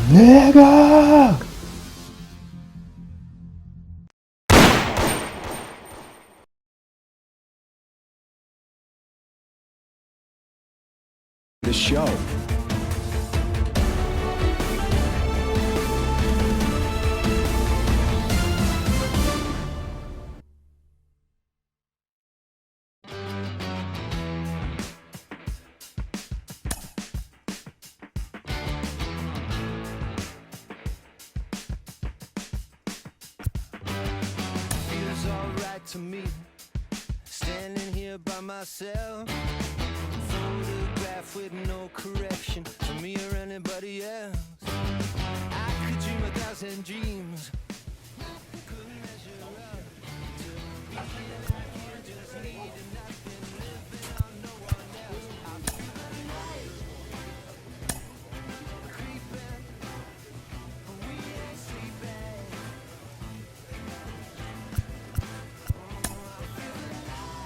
Nigga! The show. Feels alright to me, standing here by myself. Photograph with no correction for me or anybody else. I could dream 1,000 dreams. Couldn't measure up to be like you, just needing nothing, living on no one else. I feel the night creeping, but we ain't sleeping. I feel the night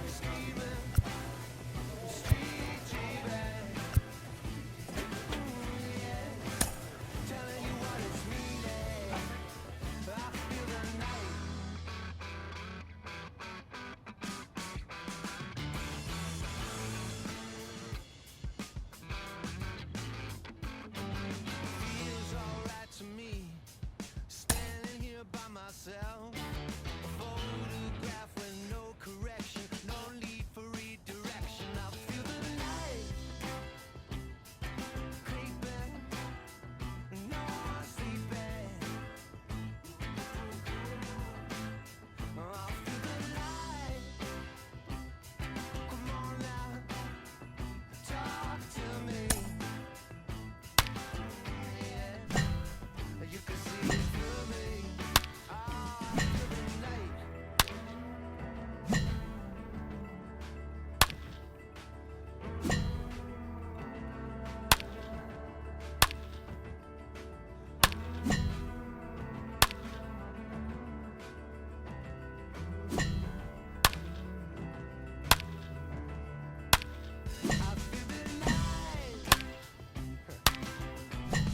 screaming. Myself, a photograph with no correction, no need for redirection. I feel the night creeping, no one sleeping. I feel the light. Come on now, talk to me. Yeah, you can see it through me.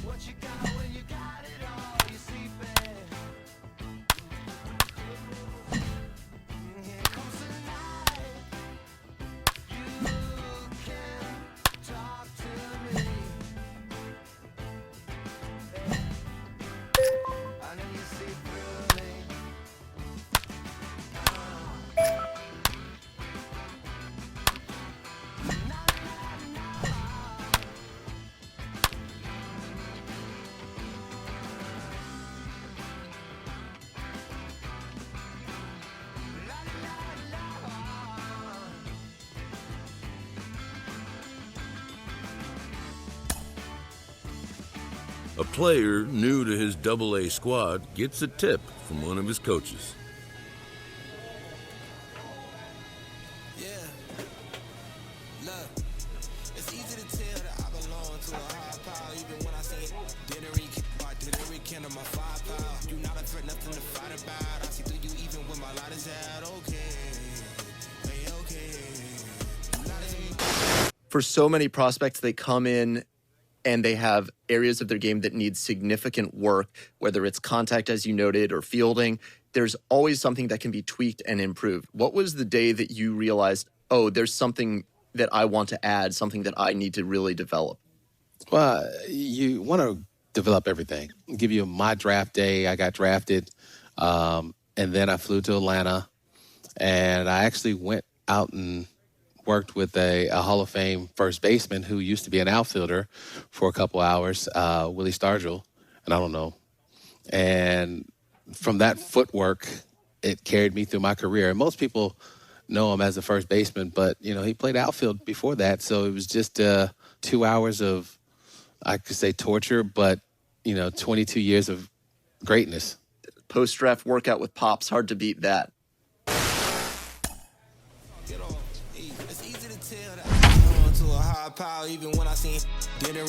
What you got when you got it all, you sleeping. Here comes the night. You can talk to me. I know you see through me. A player new to his AA squad gets a tip from one of his coaches. Yeah. Look, it's easy to tell that I belong to a high power, even when I say it. Didn't rekindle my firepower. You not a threat, nothing to fight about. I see through you even when my light is out. Okay, hey, okay. For so many prospects, they come in and they have areas of their game that need significant work, whether it's contact, as you noted, or fielding. There's always something that can be tweaked and improved. What was the day that you realized, oh, there's something that I want to add, something that I need to really develop? Well, you want to develop everything. I'll give you my draft day. I got drafted, and then I flew to Atlanta, and I actually went out and worked with a Hall of Fame first baseman who used to be an outfielder for a couple hours, Willie Stargell, and I don't know. And from that footwork, it carried me through my career. And most people know him as a first baseman, but, you know, he played outfield before that. So it was just 2 hours of, I could say, torture, but, 22 years of greatness. Post-draft workout with Pops, hard to beat that. Power, even when I seen didn't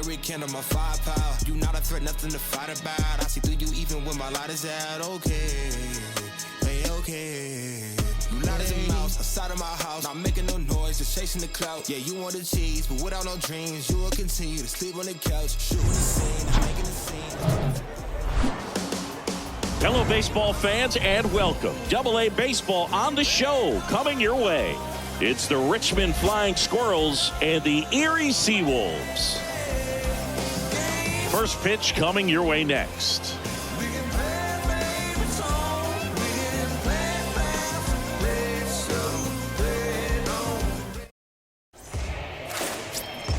rekindle my firepower. You not a threat, nothing to fight about. I see through you even when my light is out. Okay, hey, okay. You not as a mouse outside of my house, not making no noise. boys just chasing the clout. Yeah, you want the cheese, but without no dreams, you will continue to sleep on the couch, shooting the scene, making the scene. Hello, baseball fans, and welcome. AA Baseball on the show, coming your way. It's the Richmond Flying Squirrels and the Erie Seawolves. First pitch coming your way next.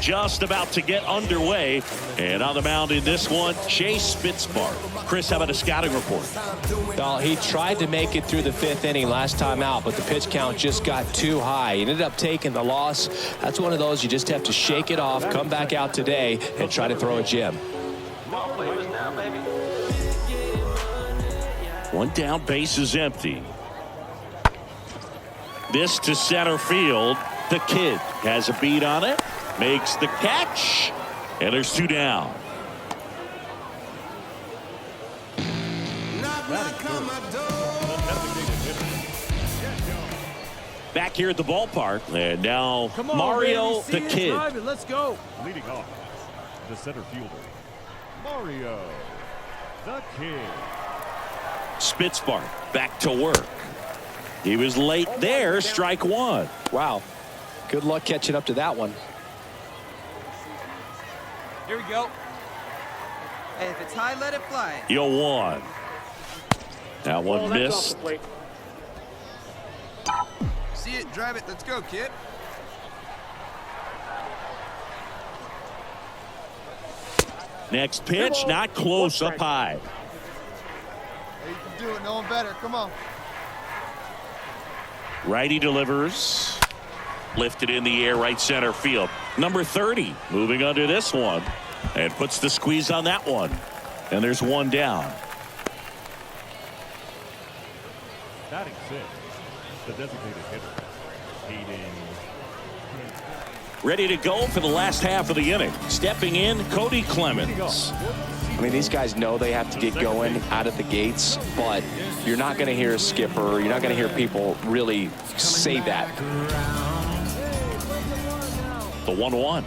Just about to get underway, and on the mound in this one, Chase Spitzbar. Chris, how about a scouting report? Well, he tried to make it through the 5th inning last time out, but the pitch count just got too high. He ended up taking the loss. That's one of those you just have to shake it off, come back out today, and try to throw a gem. One down, base is empty. This to center field. The kid has a beat on it. Makes the catch, and there's 2 down. Back here at the ballpark, and now Mario the Kid. Let's go. Leading off, the center fielder, Mario the Kid. Spitzbar back to work. He was late there, strike 1. Wow. Good luck catching up to that one. Here we go. Hey, if it's high, let it fly. 0-1. That one missed. See it, drive it. Let's go, kid. Next pitch, not close, up high. Hey, you can do it. No one better. Come on. Righty delivers. Lifted in the air, right center field. Number 30 moving under this one and puts the squeeze on that one. And there's 1 down. Batting 6, the designated hitter, Hayden. Ready to go for the last half of the inning. Stepping in, Cody Clemens. I mean, these guys know they have to get going out of the gates, but you're not going to hear a skipper. You're not going to hear people really say that. The 1-1.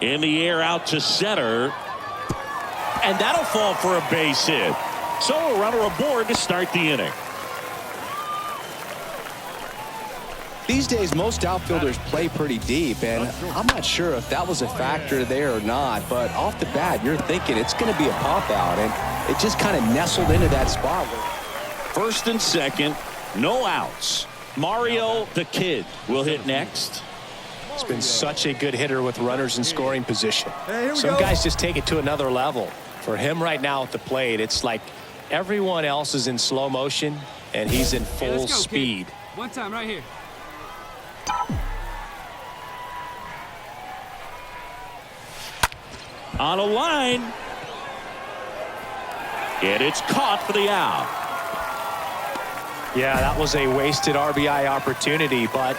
In the air out to center. And that'll fall for a base hit. So a runner aboard to start the inning. These days, most outfielders play pretty deep, and I'm not sure if that was a factor there or not, but off the bat, you're thinking it's going to be a pop-out, and it just kind of nestled into that spot. First and second, no outs. Mario the Kid will hit next. He's been such a good hitter with runners in scoring position. Hey, Some guys just take it to another level. For him right now at the plate, it's like everyone else is in slow motion, and he's in full speed. Kid. One time right here. On a line. And it's caught for the out. Yeah, that was a wasted RBI opportunity, but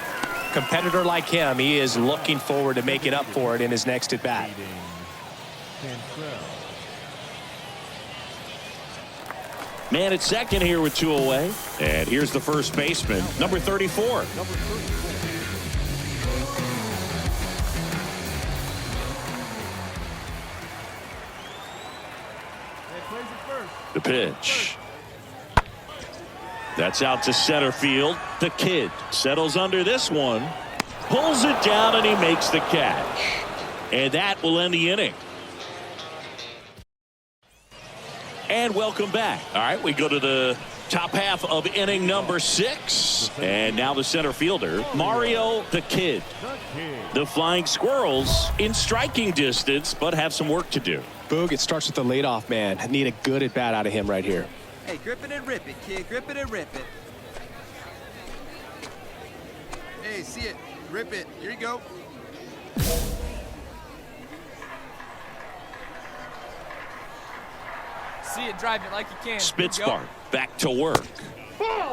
competitor like him, he is looking forward to making up for it in his next at bat. Man at second here with 2 away. And here's the first baseman, number 34. The pitch. That's out to center field. The Kid settles under this one. Pulls it down and he makes the catch. And that will end the inning. And welcome back. All right, we go to the top half of inning number 6. And now the center fielder, Mario the Kid. The Flying Squirrels in striking distance, but have some work to do. Boog, it starts with the leadoff man. I need a good at bat out of him right here. Hey, grip it and rip it, kid. Grip it and rip it. Hey, see it. Rip it. Here you go. See it, drive it like you can. Spitzbar back to work.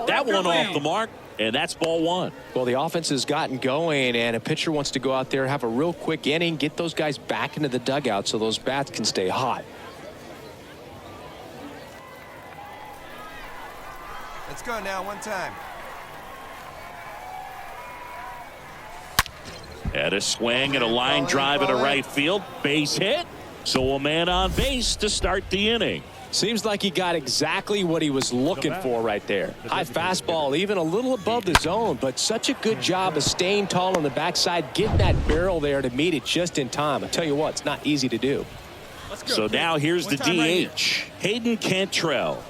That one off the mark, and that's ball 1. Well, the offense has gotten going, and a pitcher wants to go out there, have a real quick inning, get those guys back into the dugout so those bats can stay hot. Let's go now, one time. And a swing and a line drive into right field. Base hit. So a man on base to start the inning. Seems like he got exactly what he was looking for right there. High fastball, even a little above the zone, but such a good job of staying tall on the backside, getting that barrel there to meet it just in time. I tell you what, it's not easy to do. So now here's the DH, Hayden Cantrell.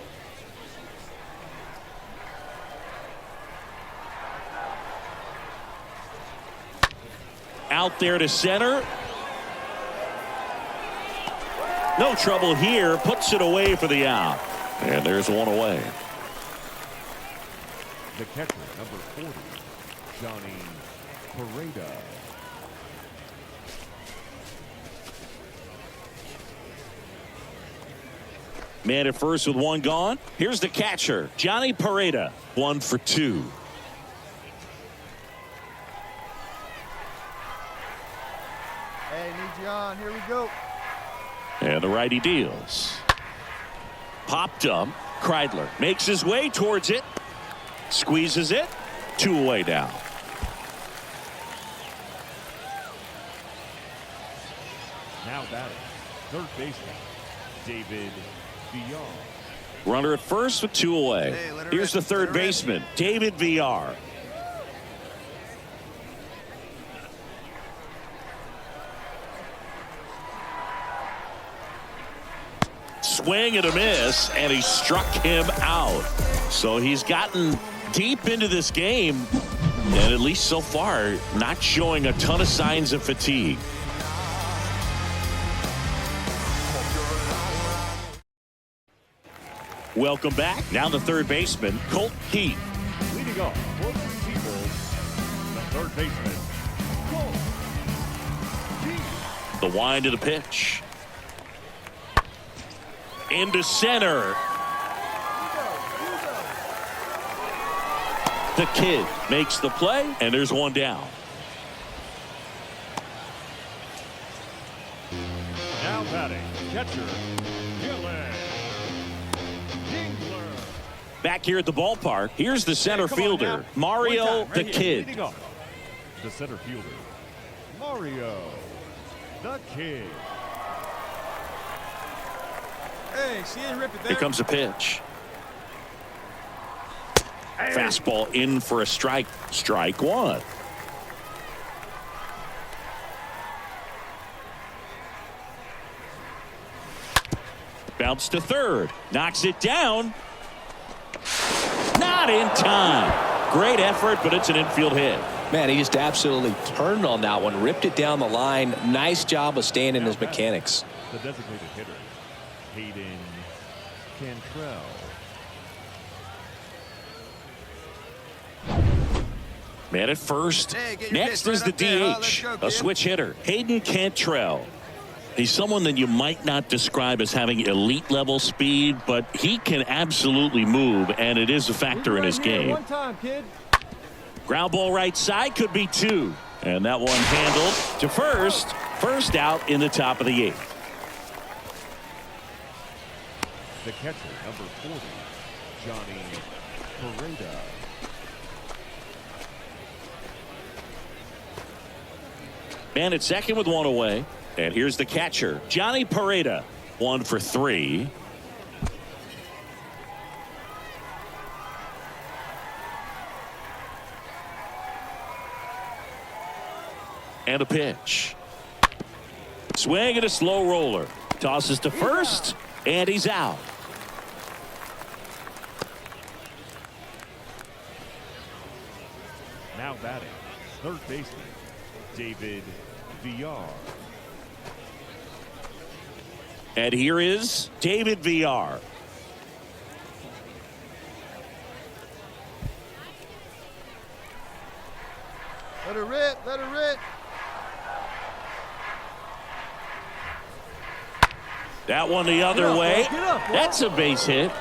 Out there to center. No trouble here. Puts it away for the out. And there's one away. The catcher, number 40, Johnny Pareda. Man at first with one gone. Here's the catcher, Johnny Pareda. 1 for 2. Hey, need you on. Here we go. And the righty deals. Popped up. Kreidler makes his way towards it. Squeezes it. 2 away now. Now batting, third baseman, David Villar. Runner at first with 2 away. Hey, Here's the third baseman, David Villar. Swing and a miss, and he struck him out. So he's gotten deep into this game, and at least so far, not showing a ton of signs of fatigue. Welcome back. Now the third baseman, Colt Heath. Leading off for the Seagulls, the third baseman, Colt Heath. The wind of the pitch. Into center. The kid makes the play, and there's one down. Now batting, catcher, Dylan Dingler. Back here at the ballpark, here's the center fielder, Mario the Kid. Leading off, the center fielder, Mario the Kid. Hey, she didn't rip it there. Here comes a pitch. Fastball in for a strike. Strike 1. Bounce to third. Knocks it down. Not in time. Great effort, but it's an infield hit. Man, he just absolutely turned on that one, ripped it down the line. Nice job of staying in his mechanics. The designated hitter, Hayden Cantrell. Man at first. Hey, get your Next pitch is right the up there, huh? Let's DH, go, a kid. switch hitter, Hayden Cantrell. He's someone that you might not describe as having elite level speed, but he can absolutely move, and it is a factor in his game. One time, kid. Ground ball right side, could be 2. And that one handled to first. First out in the top of the 8th. The catcher, number 40, Johnny Pareda. Man at second with 1 away. And here's the catcher, Johnny Pareda. 1 for 3. And a pitch. Swing and a slow roller. Tosses to first, and he's out. Now batting, third baseman, David Villar. And here is David Villar. Let her rip. Let her rip. That one the other way. That's a base hit.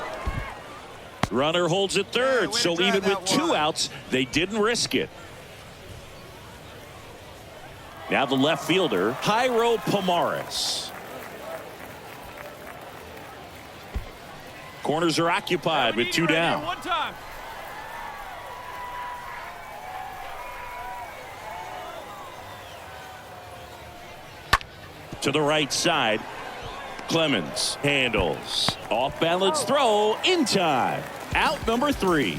Runner holds at third, way to so drive even with that 2 one. outs, they didn't risk it. Now the left fielder, Jairo Pomares. Corners are occupied with 2 down. One time. to the right side. Clemens handles. Off balance throw in time. Out number 3.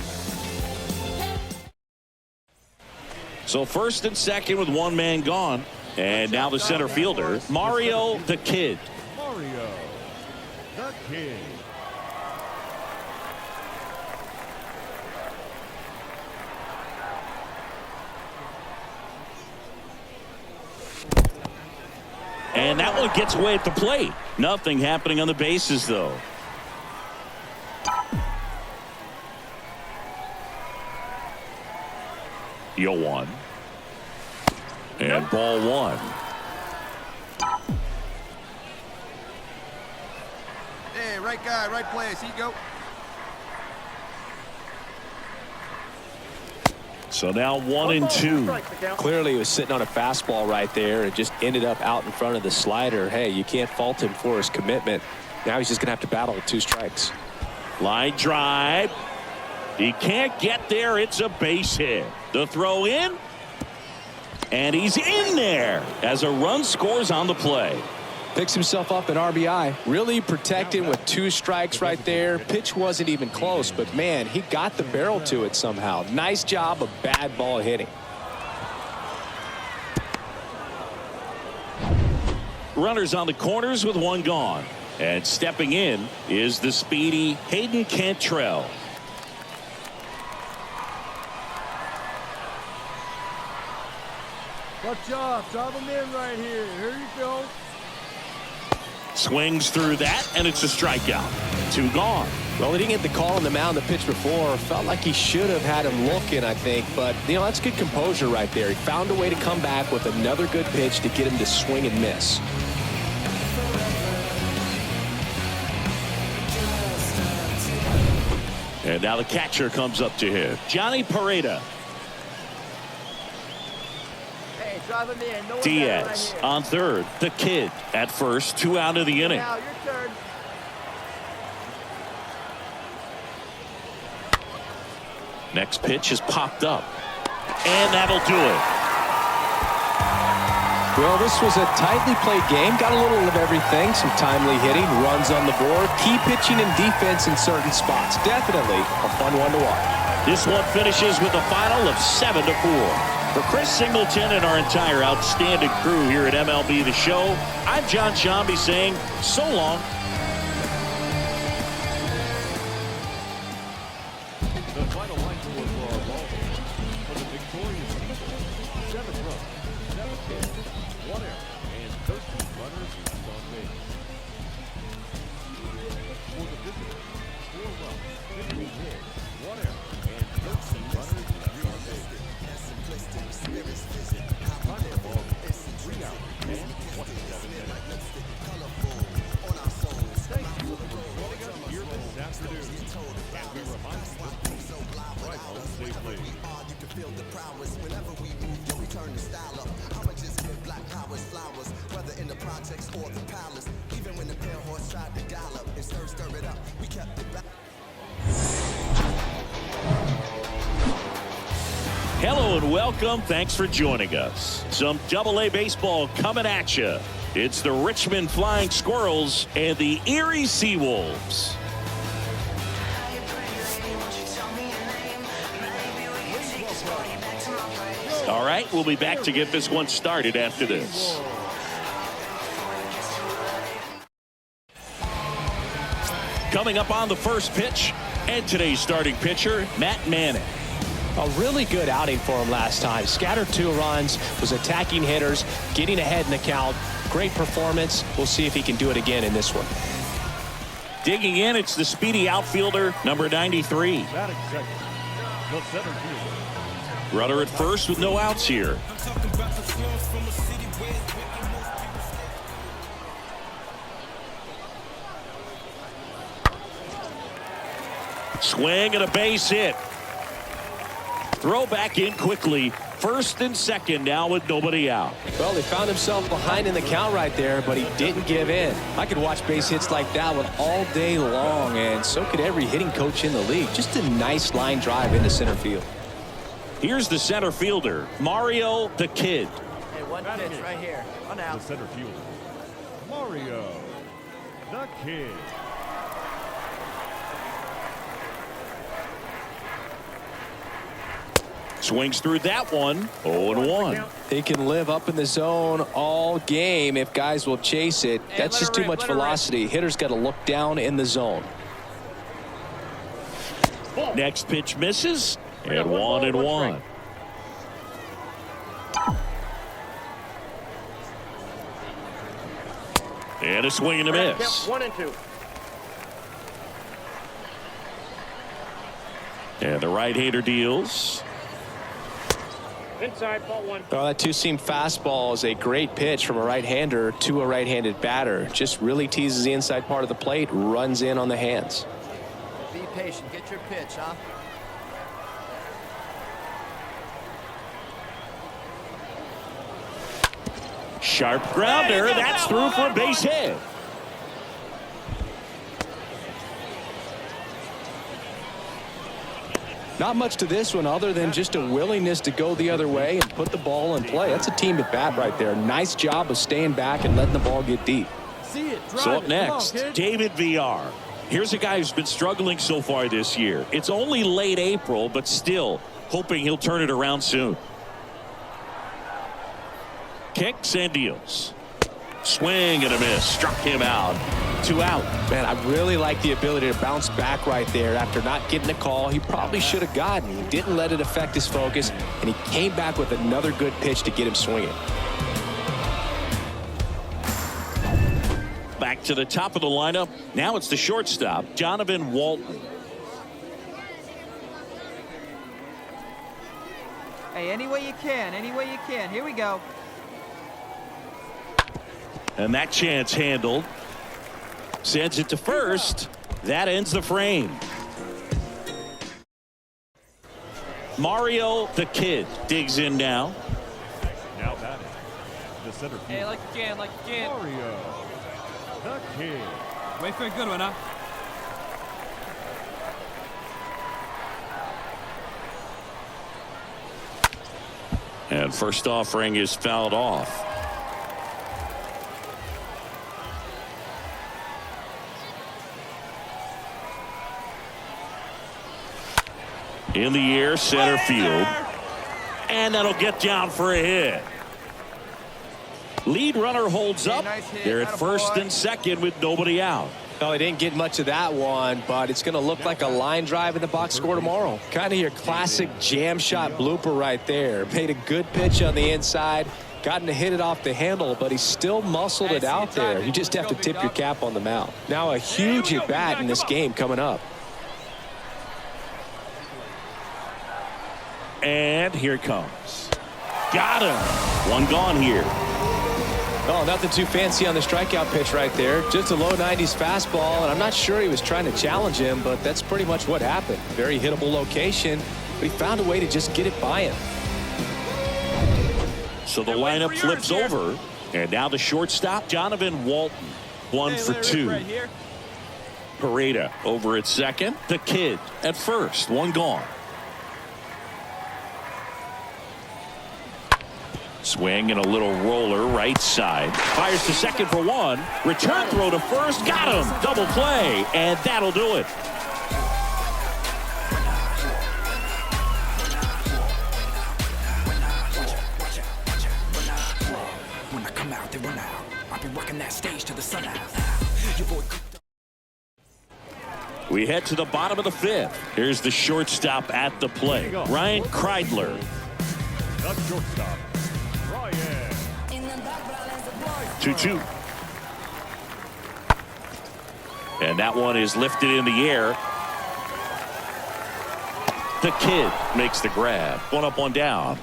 So first and second with one man gone. And now the center fielder, Mario the Kid. Mario the Kid. And that one gets away at the plate. Nothing happening on the bases, though. Yo 1. And ball 1. Hey, right guy, right place. Here you go. So now 1 and 2. Clearly he was sitting on a fastball right there and just ended up out in front of the slider. Hey, you can't fault him for his commitment. Now he's just going to have to battle with 2 strikes. Line drive. He can't get there. It's a base hit. The throw in. And he's in there as a run scores on the play. Picks himself up an RBI. Really protected with 2 strikes right there. Pitch wasn't even close, but man, he got the barrel to it somehow. Nice job of bad ball hitting. Runners on the corners with 1 gone. And stepping in is the speedy Hayden Cantrell. Watch off. Drive him in right here. Here you go. Swings through that, and it's a strikeout. 2 gone. Well, he didn't get the call on the mound the pitch before. Felt like he should have had him looking, I think. But, you know, that's good composure right there. He found a way to come back with another good pitch to get him to swing and miss. And now the catcher comes up to him. Johnny Pareda. Hey, drive him in. No Diaz on third. The Kid at first. 2 out of the inning. Now, your turn. Next pitch is popped up. And that'll do it. Well, this was a tightly played game. Got a little of everything. Some timely hitting, runs on the board, key pitching and defense in certain spots. Definitely a fun one to watch. This one finishes with a final of 7-4. For Chris Singleton and our entire outstanding crew here at MLB The Show, I'm John Shambi saying so long. The final line score for our ball game. For the victorious team, 7 runs, 7 hits, 1 error, and 13 runners left on base. For the visitors, 4 runs, 15 hits, 1 error, and 13 runners left on base. Time for ball game, 3 hours and 27 minutes. Thank you for joining us here this afternoon. And we remind you to please drive home safely. You can feel the prowess whenever we move. Yo, we turn the style up. I'ma just give black powers flowers, whether in the projects or the palace. Even when the pale horse tried to gallop and stir it up, we kept it back. Hello and welcome. Thanks for joining us. Some AA baseball coming at you. It's the Richmond Flying Squirrels and the Erie Seawolves. All right, we'll be back to get this one started after this. Coming up on the first pitch, and today's starting pitcher, Matt Manning. A really good outing for him last time. Scattered 2 runs, was attacking hitters, getting ahead in the count. Great performance. We'll see if he can do it again in this one. Digging in, it's the speedy outfielder, number 93. Batting second, the center fielder. Runner at first with no outs here. Swing and a base hit. Throw back in quickly. First and second now with nobody out. Well, he found himself behind in the count right there, but he didn't give in. I could watch base hits like that one all day long, and so could every hitting coach in the league. Just a nice line drive into center field. Here's the center fielder, Mario the Kid. Hey, one pitch right here. One out. The center fielder, Mario, the Kid. Swings through that one. 0-1. He can live up in the zone all game if guys will chase it. Hey, That's just too much velocity. Hitter's got to look down in the zone. Next pitch misses. And 1-1. And a swing and a miss. 1-2. And the right-hander deals. Inside, ball 1. Oh, that two-seam fastball is a great pitch from a right-hander to a right-handed batter. Just really teases the inside part of the plate, runs in on the hands. Be patient. Get your pitch, huh? Sharp grounder. That's through for a base hit. Not much to this one other than just a willingness to go the other way and put the ball in play. That's a team at bat right there. Nice job of staying back and letting the ball get deep. So up next, David VR. Here's a guy who's been struggling so far this year. It's only late April, but still hoping he'll turn it around soon. Kicks and deals. Swing and a miss. Struck him out. 2 out. Man, I really like the ability to bounce back right there after not getting a call he probably should have gotten. He didn't let it affect his focus, and he came back with another good pitch to get him swinging. Back to the top of the lineup. Now it's the shortstop, Jonathan Walton. Hey, any way you can. Any way you can. Here we go. And that chance handled. Sends it to first. That ends the frame. Mario the Kid digs in now. Now batting, the center field. Hey, like you can, like you can. Mario, the Kid. Wait for a good one, huh? And first offering is fouled off. In the air, center field. And that'll get down for a hit. Lead runner holds up. They're at first and second with nobody out. Oh, he didn't get much of that one, but it's going to look like a line drive in the box score tomorrow. Kind of your classic jam shot blooper right there. Made a good pitch on the inside. Gotten to hit it off the handle, but he still muscled it out there. You just have to tip your cap on the mound. Now a huge at bat in this game coming up. And here it comes. Got him. One gone here. Oh, nothing too fancy on the strikeout pitch right there. Just a low 90s fastball, and I'm not sure he was trying to challenge him, but that's pretty much what happened. Very hittable location, but he found a way to just get it by him. So the lineup flips over, and now the shortstop, Jonathan Walton. 1 for 2. Pareda over at second. The Kid at first. One gone. Swing and a little roller right side. Fires to second for one. Return throw to first. Got him. Double play. And that'll do it. When I come out, they run out. I've been working that stage to the sun out. We head to the bottom of the fifth. Here's the shortstop at the plate. Ryan Kreidler. The shortstop, Ryan. 2-2. And that one is lifted in the air. The Kid makes the grab. One up, one down.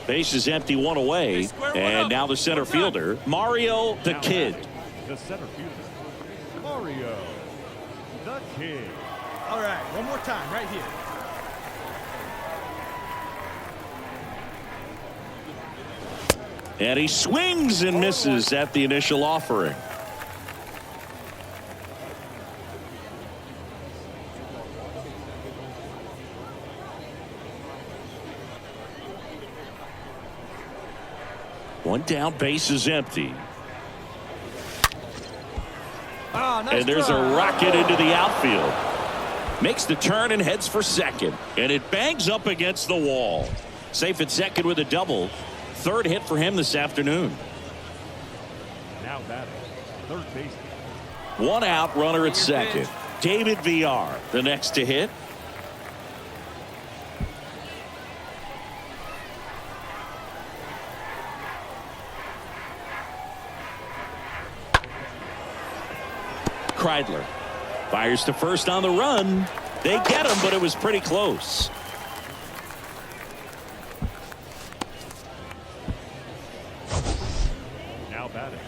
Base is empty, one away. And now the center fielder, Mario the Kid. The center fielder, Mario, the Kid. All right, one more time right here. And he swings and misses at the initial offering. One down, base is empty. Nice And there's a try. rocket into the outfield. Makes the turn and heads for second. And it bangs up against the wall. Safe at second with a double. Third hit for him this afternoon. Now batting, third baseman. One out, runner at second. David VR, the next to hit. Kreidler fires to first on the run. They get him, but it was pretty close. Now batting.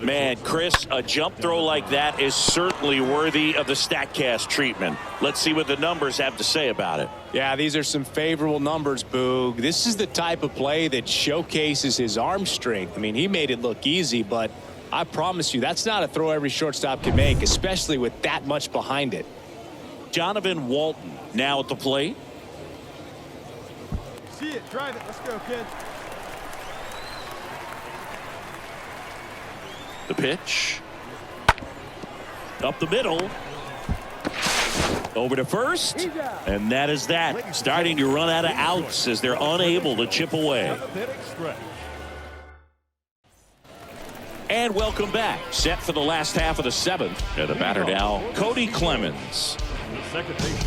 Man, Chris, a jump throw like that is certainly worthy of the StatCast treatment. Let's see what the numbers have to say about it. Yeah, these are some favorable numbers, Boog. This is the type of play that showcases his arm strength. I mean, he made it look easy, but I promise you, that's not a throw every shortstop can make, especially with that much behind it. Jonathan Walton now at the plate. See it, drive it. Let's go, kid. The pitch. Up the middle. Over to first. And that is that. Starting to run out of outs as they're unable to chip away. And welcome back. Set for the last half of the seventh. And the batter now, Cody Clemens. Second baseman.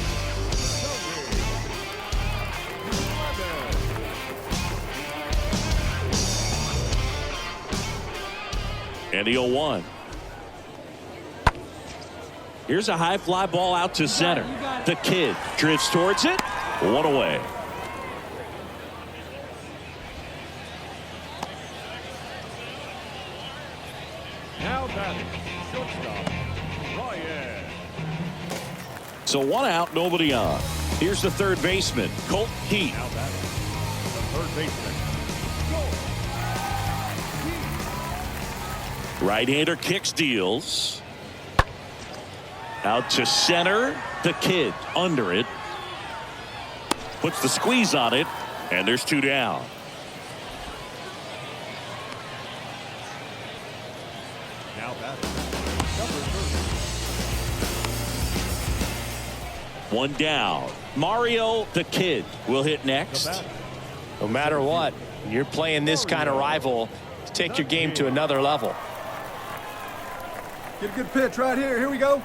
And the 0-1. Here's a high fly ball out to center. The kid drifts towards it. One away. Now batting, shortstop, Ryan. So one out, nobody on. Here's the third baseman, Colt Heath. Now batting, the third baseman. Right-hander kicks, deals. Out to center. The kid under it. Puts the squeeze on it. And there's two down. Now batting, number 30. One down. Mario, the kid, will hit next. No matter what, you're playing this kind of rival to take your game to another level. Get a good pitch right here. Here we go.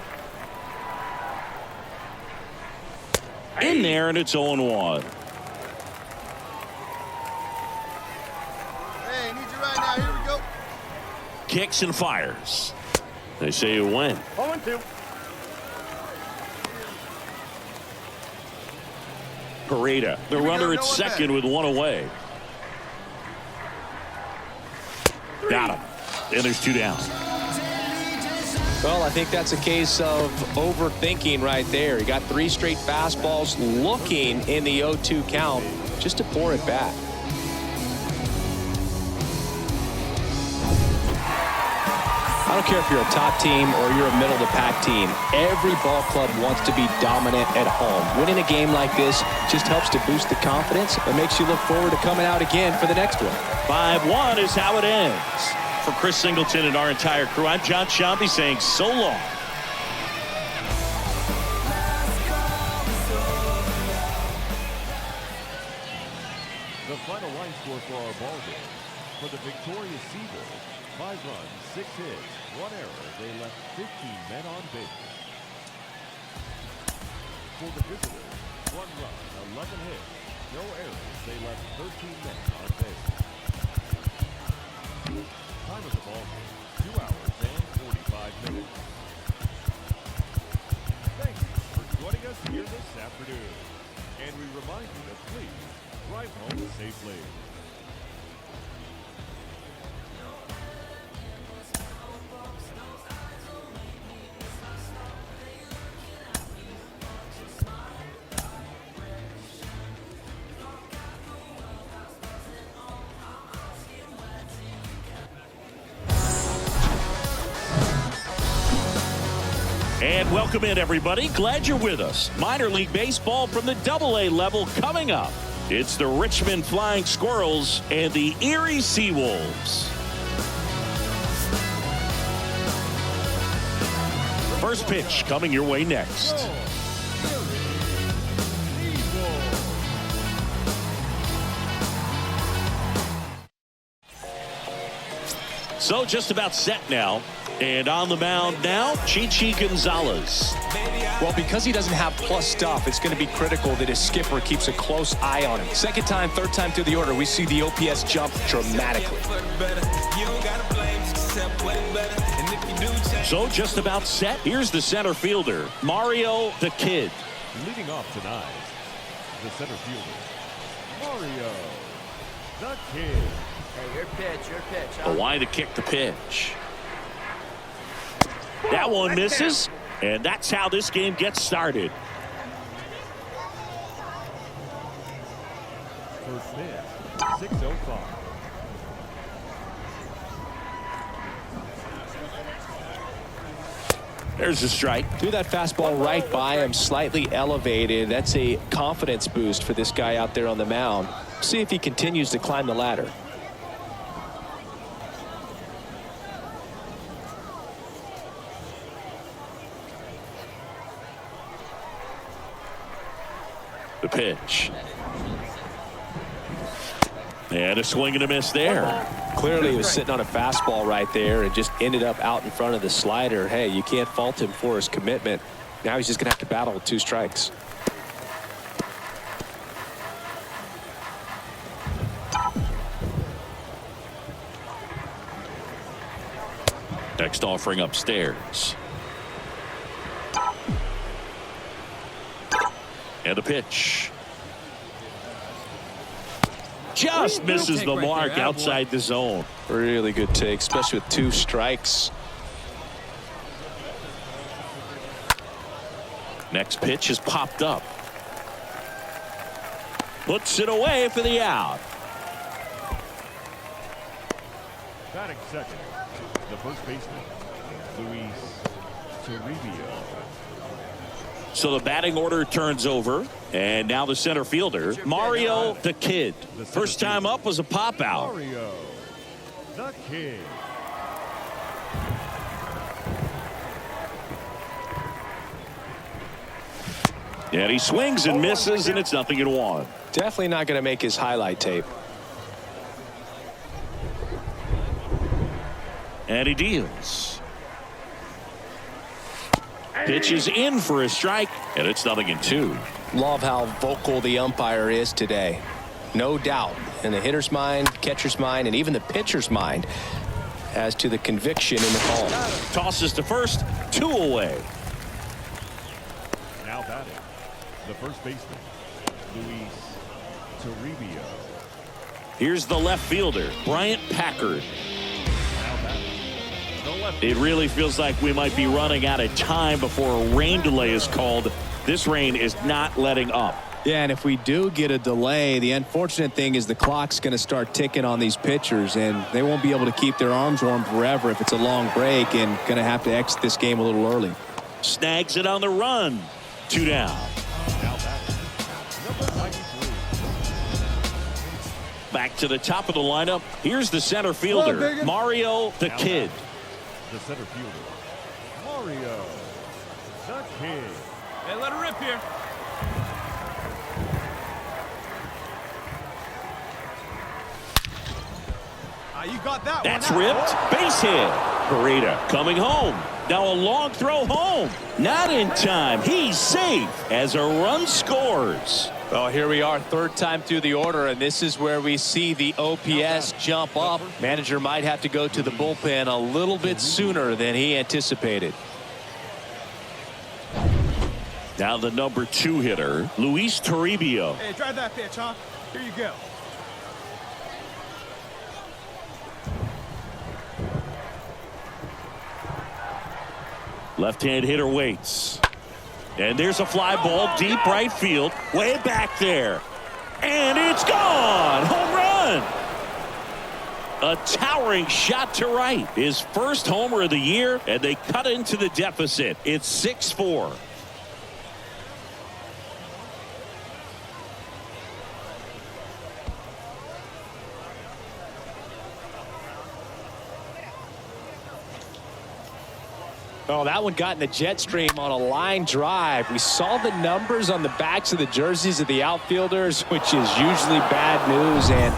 In there, and it's 0-1. Hey, need you right now. Here we go. Kicks and fires. They say it went. 0-2. Pareda, the Here we runner go, at no one second back. with one away. Got him. And there's two down. Well, I think that's a case of overthinking right there. He got 3 straight fastballs looking in the 0-2 count just to pour it back. I don't care if you're a top team or you're a middle-of-the-pack team. Every ball club wants to be dominant at home. Winning a game like this just helps to boost the confidence and makes you look forward to coming out again for the next one. 5-1 is how it ends. For Chris Singleton and our entire crew, I'm John Shambi saying so long. The final line score for our ball game. For the victorious Seagulls, 5 runs, 6 hits, 1 error. They left 15 men on base. For the visitors, 1 run, 11 hits, no errors. They left 13 men on base. Time of the ball game, 2 hours and 45 minutes. Thank you for joining us here this afternoon. And we remind you to please drive home safely. And welcome in, everybody. Glad you're with us. Minor League Baseball from the AA level coming up. It's the Richmond Flying Squirrels and the Erie Seawolves. First pitch coming your way next. So just about set now. And on the mound now, Chichi Gonzalez. Well, because he doesn't have plus stuff, it's going to be critical that his skipper keeps a close eye on him. Second time, third time through the order, we see the OPS jump dramatically. So just about set. Here's the center fielder, Mario the Kid. Leading off tonight, the center fielder, Mario the Kid. Hey, your pitch. A line to kick the pitch. That one misses, and that's how this game gets started. First pitch, 6:05. There's a strike. Threw that fastball right by him, slightly elevated. That's a confidence boost for this guy out there on the mound. See if he continues to climb the ladder. The pitch. And a swing and a miss there. Clearly he was sitting on a fastball right there and just ended up out in front of the slider. Hey, you can't fault him for his commitment. Now he's just going to have to battle with 2 strikes. Next offering upstairs. And a pitch. Just misses the mark outside the zone. Really good take, especially with 2 strikes. Next pitch is popped up. Puts it away for the out. Batting second, the first baseman, Luis Toribio. So the batting order turns over, and now the center fielder, Mario the Kid. First time up was a pop out. Mario the Kid. And he swings and misses, and it's 0-1. Definitely not going to make his highlight tape. And he deals. Pitch is in for a strike, and it's 0-2. Love how vocal the umpire is today. No doubt in the hitter's mind, catcher's mind, and even the pitcher's mind as to the conviction in the call. Tosses to first, 2 away. Now batting, the first baseman, Luis Toribio. Here's the left fielder, Bryant Packard. Now batting, the left. It really feels like we might be running out of time before a rain delay is called. This rain is not letting up. Yeah, and if we do get a delay, the unfortunate thing is the clock's going to start ticking on these pitchers, and they won't be able to keep their arms warm forever if it's a long break, and going to have to exit this game a little early. Snags it on the run. 2 down. Now batting, number 93. Back to the top of the lineup. Here's the center fielder, Mario the Kid. The center fielder, Mario the Kid. Hey, let her rip here. You got that That's one. ripped. Base hit. Pareda coming home. Now a long throw home. Not in time. He's safe as a run scores. Well, here we are, 3rd time through the order, and this is where we see the OPS jump up. Manager might have to go to the bullpen a little bit sooner than he anticipated. Now the number 2 hitter, Luis Toribio. Hey, drive that pitch, huh? Here you go. Left-hand hitter waits. And there's a fly ball deep right field, way back there. And it's gone. Home run. A towering shot to right. His first homer of the year, and they cut into the deficit. It's 6-4. Oh, that one got in the jet stream on a line drive. We saw the numbers on the backs of the jerseys of the outfielders, which is usually bad news. And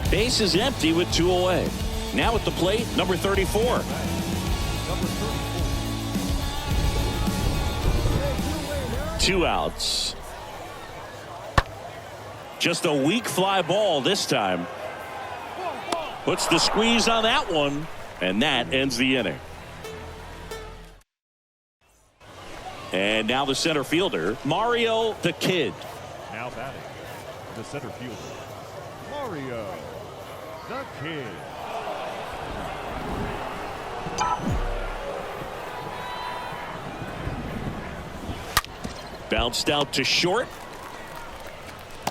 base is empty with 2 away. Now at the plate, number 34. 2 outs. Just a weak fly ball this time. Puts the squeeze on that one, and that ends the inning. And now the center fielder, Mario the Kid. Now batting, the center fielder, Mario the Kid. Bounced out to short.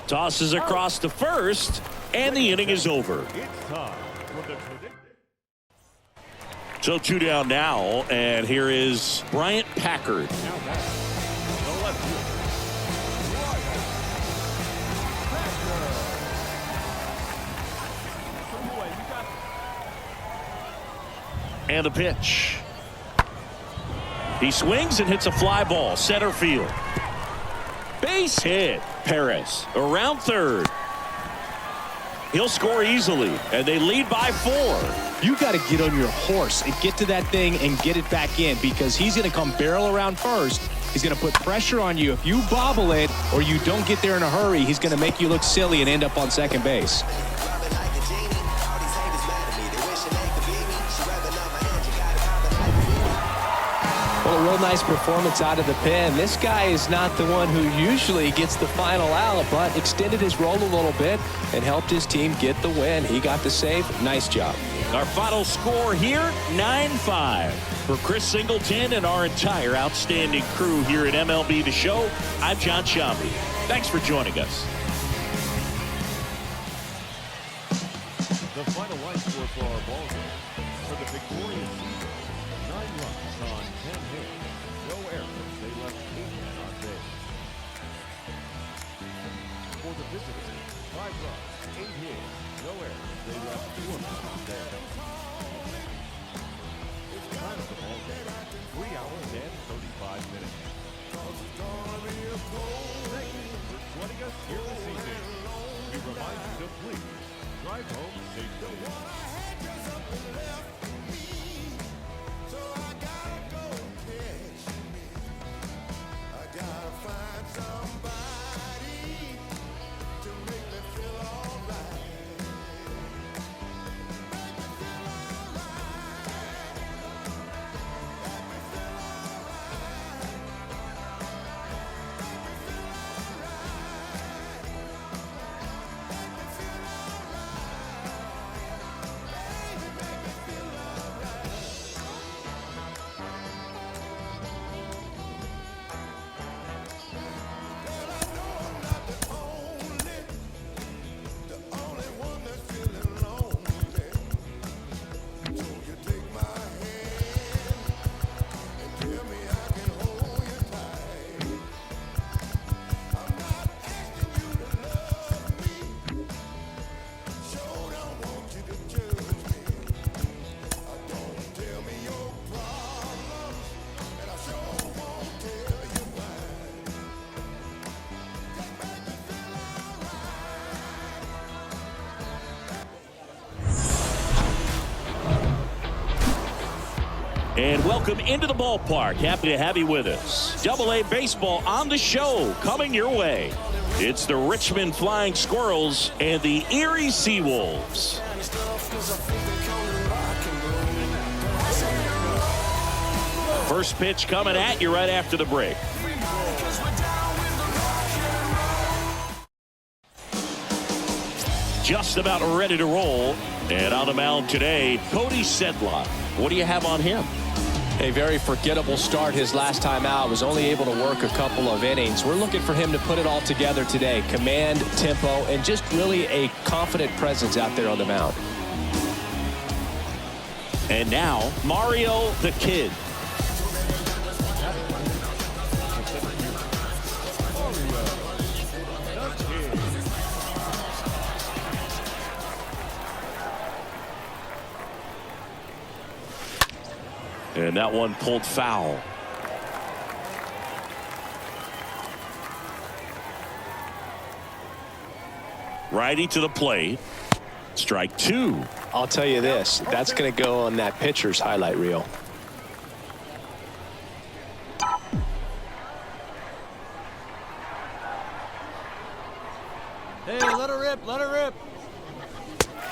Tosses across to first, and the inning is over. It's time for the predictor. So 2 down now, and here is Bryant Packard. Now batting, the left fielder, And the pitch. He swings and hits a fly ball, center field. Base hit. Perez around third. He'll score easily, and they lead by 4. you got to get on your horse and get to that thing and get it back in, because he's going to come barrel around first. He's going to put pressure on you. If you bobble it or you don't get there in a hurry, he's going to make you look silly and end up on second base. Well, a real nice performance out of the pen. This guy is not the one who usually gets the final out, but extended his role a little bit and helped his team get the win. He got the save. Nice job. Our final score here, 9-5. For Chris Singleton and our entire outstanding crew here at MLB The Show, I'm John Shambi. Thanks for joining us. The final line score for our ball game. For the victorious Eagles, 9 runs on 10 hits. No errors. They left 8 men on base. For the visitors, 5 runs, 8 hits. No errors. They left 4 men on base. Time of the ball game, 3 hours and 35 minutes. Thank you for joining us here this evening. We remind you to please drive home safely. And welcome into the ballpark. Happy to have you with us. Double-A baseball on the show, coming your way. It's the Richmond Flying Squirrels and the Erie Seawolves. First pitch coming at you right after the break. Just about ready to roll. And on the mound today, Cody Sedlock. What do you have on him? A very forgettable start his last time out. Was only able to work a couple of innings. We're looking for him to put it all together today. Command, tempo, and just really a confident presence out there on the mound. And now, Mario the Kid. And that one pulled foul. Righty to the plate. Strike two. I'll tell you this, that's going to go on that pitcher's highlight reel. Hey, let her rip, let her rip.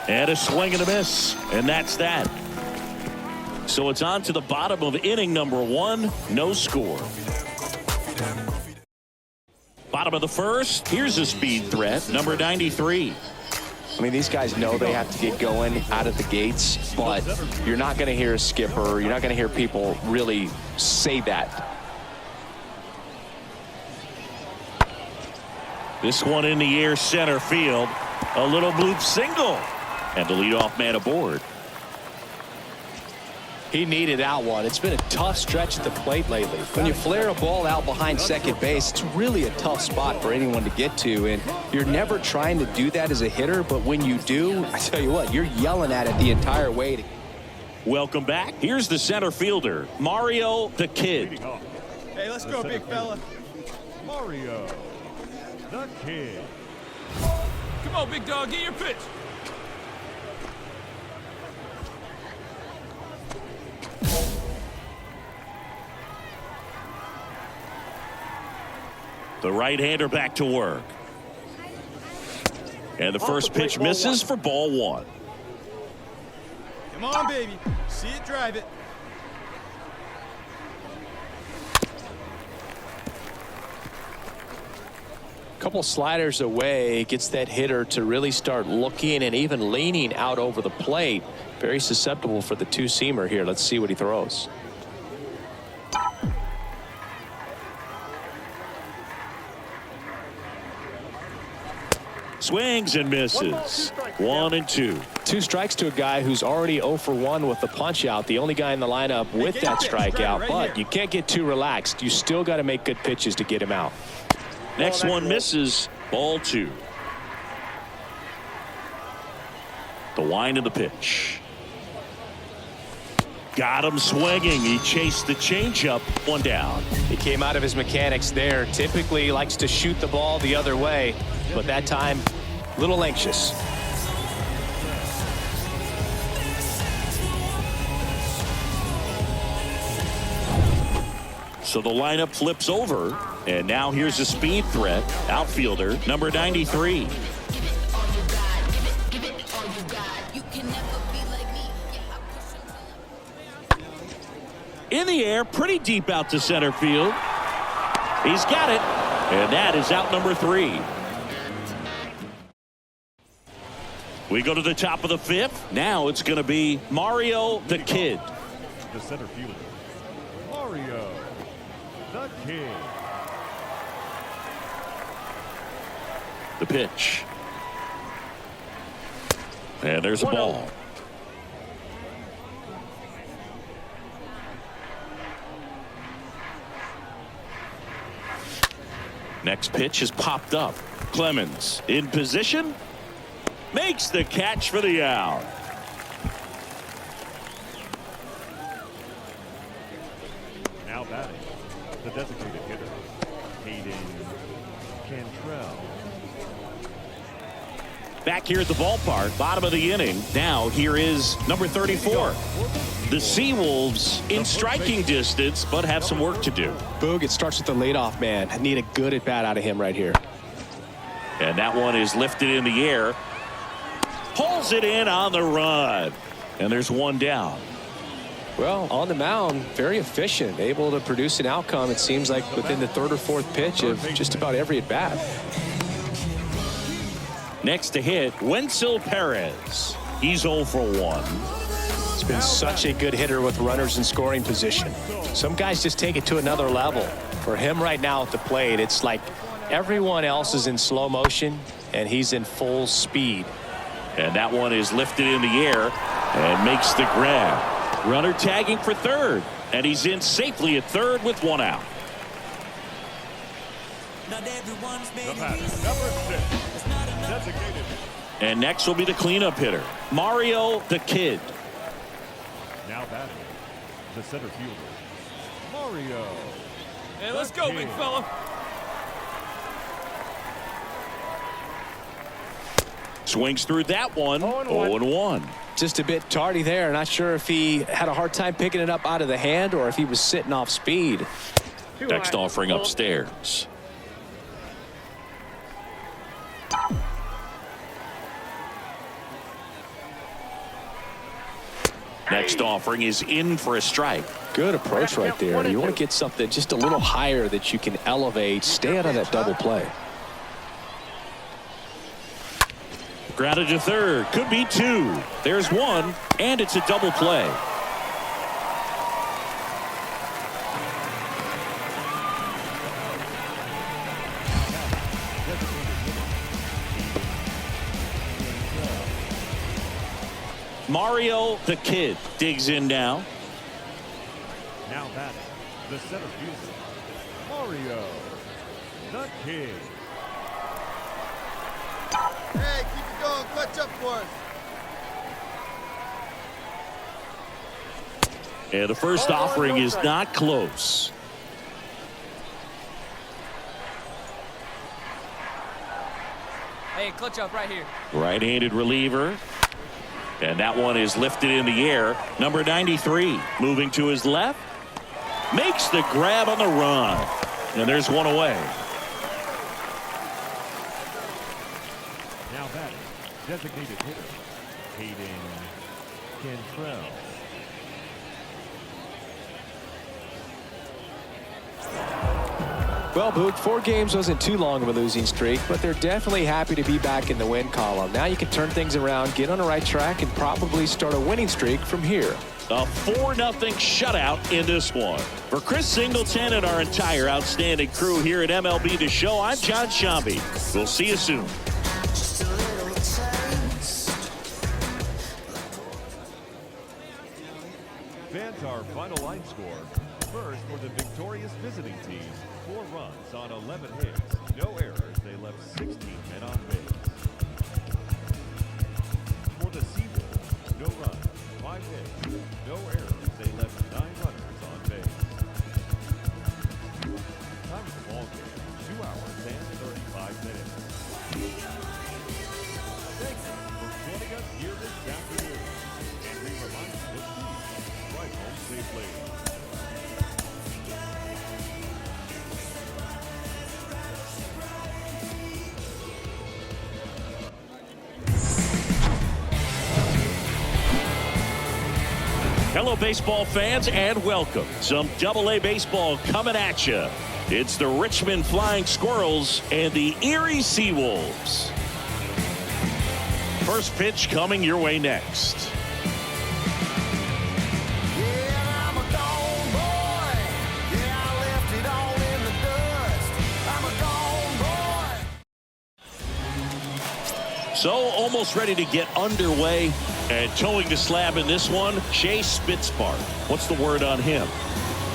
And a swing and a miss. And that's that. So it's on to the bottom of inning number 1. No score. Bottom of the first. Here's a speed threat. Number 93. I mean, these guys know they have to get going out of the gates, but you're not going to hear a skipper. You're not going to hear people really say that. This one in the air, center field. A little bloop single. And the leadoff man aboard. He needed that one. It's been a tough stretch at the plate lately. When you flare a ball out behind second base, it's really a tough spot for anyone to get to, and you're never trying to do that as a hitter, but when you do, I tell you what, you're yelling at it the entire way. Welcome back. Here's the center fielder, Mario the Kid. Hey, let's go, big fella. Mario the Kid. Come on, big dog, get your pitch. The right-hander back to work. And the first pitch misses for ball 1. Come on, baby. See it, drive it. Couple sliders away, gets that hitter to really start looking and even leaning out over the plate. Very susceptible for the two-seamer here. Let's see what he throws. Swings and misses. 1 and 2. 2 strikes to a guy who's already 0 for 1 with the punch out. The only guy in the lineup with that strikeout, but you can't get too relaxed. You still got to make good pitches to get him out. Next one misses. Ball 2. The wind of the pitch. Got him swinging. He chased the changeup. 1 down. He came out of his mechanics there. Typically likes to shoot the ball the other way, but that time a little anxious. So the lineup flips over, and now here's a speed threat. Outfielder number 93. In the air, pretty deep out to center field. He's got it, and that is out number 3. We go to the top of the 5th. Now it's going to be Mario the Kid. The center fielder, Mario the Kid. The pitch. And there's a ball. Next pitch is popped up. Clemens in position. Makes the catch for the out. Now batting, the designated hitter, Hayden Cantrell. Back here at the ballpark, bottom of the inning. Now here is number 34. The Seawolves in striking distance, but have some work to do. Boog, it starts with the leadoff man. I need a good at bat out of him right here. And that one is lifted in the air. Pulls it in on the run. And there's 1 down. Well, on the mound, very efficient, able to produce an outcome, it seems like, within the 3rd or 4th pitch of just about every at bat. Next to hit, Wenzel Perez. He's 0 for 1. He's been such a good hitter with runners in scoring position. Some guys just take it to another level. For him right now at the plate, it's like everyone else is in slow motion and he's in full speed. And that one is lifted in the air and makes the grab. Runner tagging for 3rd, and he's in safely at 3rd with 1 out. The batter, number 6, designated. And next will be the cleanup hitter, Mario the Kid. Now batting, the center fielder, Mario. Hey, let's go, big fella. Swings through that one. 0-1. Just a bit tardy there. Not sure if he had a hard time picking it up out of the hand or if he was sitting off speed. Next offering upstairs. Next offering is in for a strike. Good approach right there. You want to get something just a little higher that you can elevate. Stay out of that double play. Grounded to third. Could be two. There's one, and it's a double play. Mario the Kid digs in now. Now batting, the center fielder, Mario the Kid. Hey, keep it going. Clutch up for us. And the first offering is not close. Hey, clutch up right here. Right-handed reliever. And that one is lifted in the air. Number 93 moving to his left. Makes the grab on the run. And there's one away. Now batting, designated hitter, Hayden Cantrell. Well, Boog, 4 games wasn't too long of a losing streak, but they're definitely happy to be back in the win column. Now you can turn things around, get on the right track, and probably start a winning streak from here. A 4-0 shutout in this one. For Chris Singleton and our entire outstanding crew here at MLB The Show, I'm John Shambi. We'll see you soon. Fans, our final line score. First, for the victorious visiting team, 4 runs on 11 hits, no errors. They left 16 men on base. For the Seawolves, no runs, 5 hits, no errors. They left 9 runners on base. Time of the ball game, 2 hours and 35 minutes. Thank you for joining us here this afternoon. And we remind you that please drive home safely. Hello, baseball fans, and welcome. Some Double-A baseball coming at you. It's the Richmond Flying Squirrels and the Erie Seawolves. First pitch coming your way next. So almost ready to get underway and towing the slab in this one, Chase Spitzbar. What's the word on him?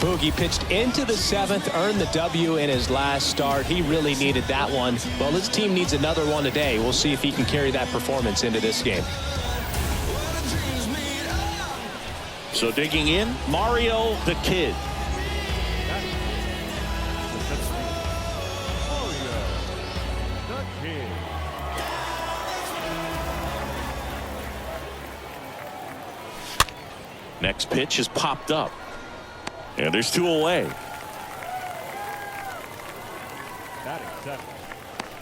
Boogie pitched into the 7th, earned the W in his last start. He really needed that one. Well, his team needs another one today. We'll see if he can carry that performance into this game. So digging in, Mario the Kid. Next pitch is popped up. And there's 2 away. Batting 7th,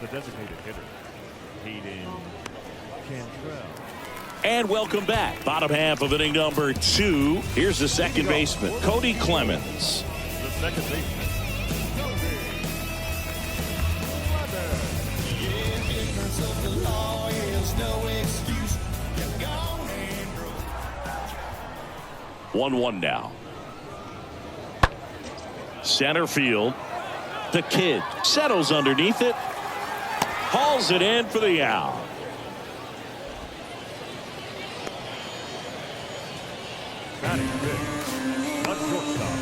the designated hitter, Hayden Cantrell. And welcome back. Bottom half of inning number 2. Here's the second baseman, Cody Clemens. The second baseman, Cody Clemens. 1-1 now. Center field. The Kid settles underneath it. Hauls it in for the out. Batting 5th, the shortstop,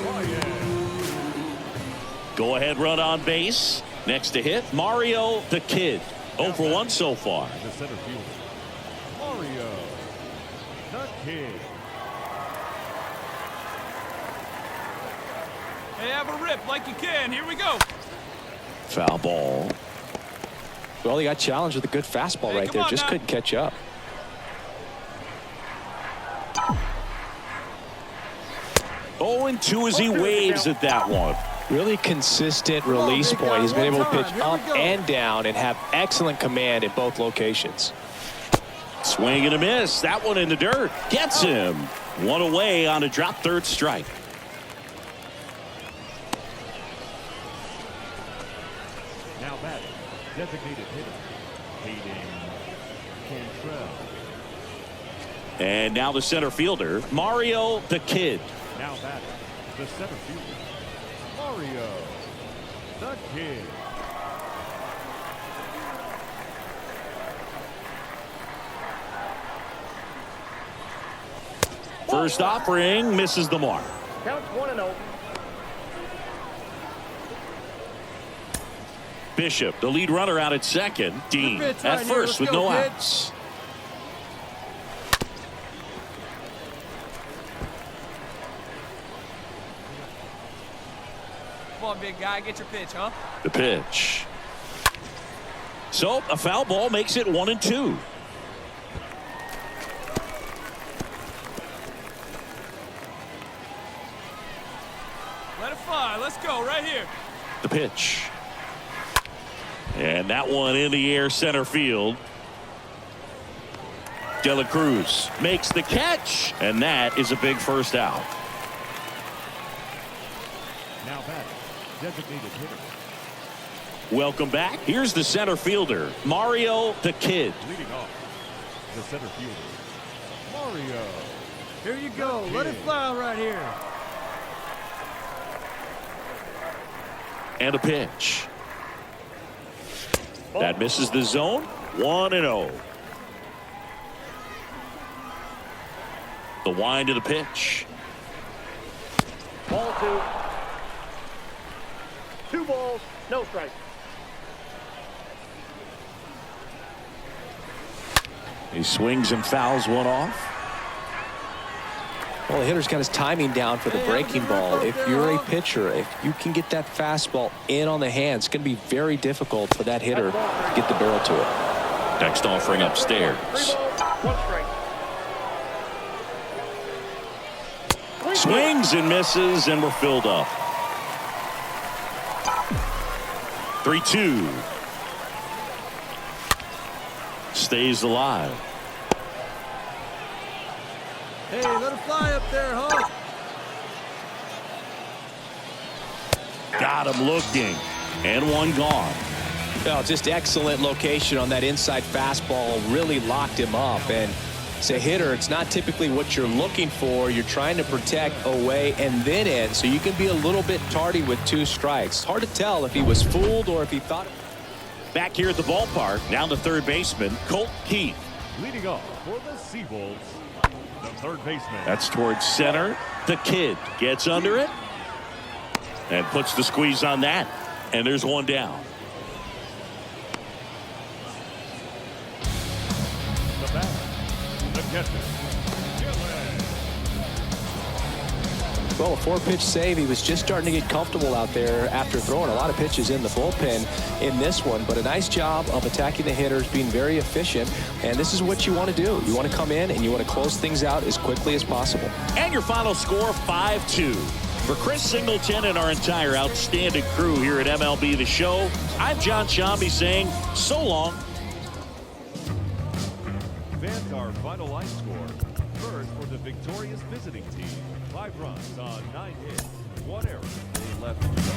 Ryan. Go ahead run on base. Next to hit, Mario the Kid. 0 for 1 so far. The center fielder, Mario the Kid. Hey, have a rip like you can. Here we go. Foul ball. Well, he got challenged with a good fastball right there. Just couldn't catch up. Oh, and 2 as he waves at that one. Really consistent release point. He's been able to pitch up and down and have excellent command at both locations. Swing and a miss. That one in the dirt. Gets him. One away on a drop third strike. Now batting, designated hitter, Hayden Cantrell. And now the center fielder, Mario the Kid. Now batting, the center fielder, Mario the Kid. First offering misses the mark. Count 1-0. Bishop, the lead runner, out at second. Dean at first with no outs. Come on, big guy. Get your pitch, huh? The pitch. So a foul ball makes it 1-2. Let it fly. Let's go right here. The pitch. And that one in the air center field. De La Cruz makes the catch, and that is a big first out. Now batting, designated hitter, Welcome back. Here's the center fielder, Mario the Kid. leading off, the center fielder, Mario. Here you go. Let it fly right here. And a pitch. That misses the zone. 1-0. The wind of the pitch. Ball 2. 2 balls, no strike. He swings and fouls one off. Well, the hitter's got his timing down for the breaking ball. If you're a pitcher, if you can get that fastball in on the hand, it's going to be very difficult for that hitter to get the barrel to it. Next offering upstairs. 3 balls, 1 strike. Swings and misses, and we're filled up. 3-2. Stays alive. Hey, let it fly up there, huh? Got him looking. And one gone. Well, just excellent location on that inside fastball. Really locked him up. And as a hitter, it's not typically what you're looking for. You're trying to protect away and then in, so you can be a little bit tardy with 2 strikes. Hard to tell if he was fooled or if he thought. Back here at the ballpark, now the third baseman, Colt Keith. Leading off for the Seawolves, the third baseman. That's towards center. The Kid gets under it and puts the squeeze on that. And there's one down. The batter, the catcher, Well, a 4-pitch save. He was just starting to get comfortable out there after throwing a lot of pitches in the bullpen in this one. But a nice job of attacking the hitters, being very efficient. And this is what you want to do. You want to come in and you want to close things out as quickly as possible. And your final score, 5-2. For Chris Singleton and our entire outstanding crew here at MLB The Show, I'm John Shambi saying so long. Fans, our final line score. First for the victorious visiting team. 5 runs on 9 hits, 1 error, 3 left to go.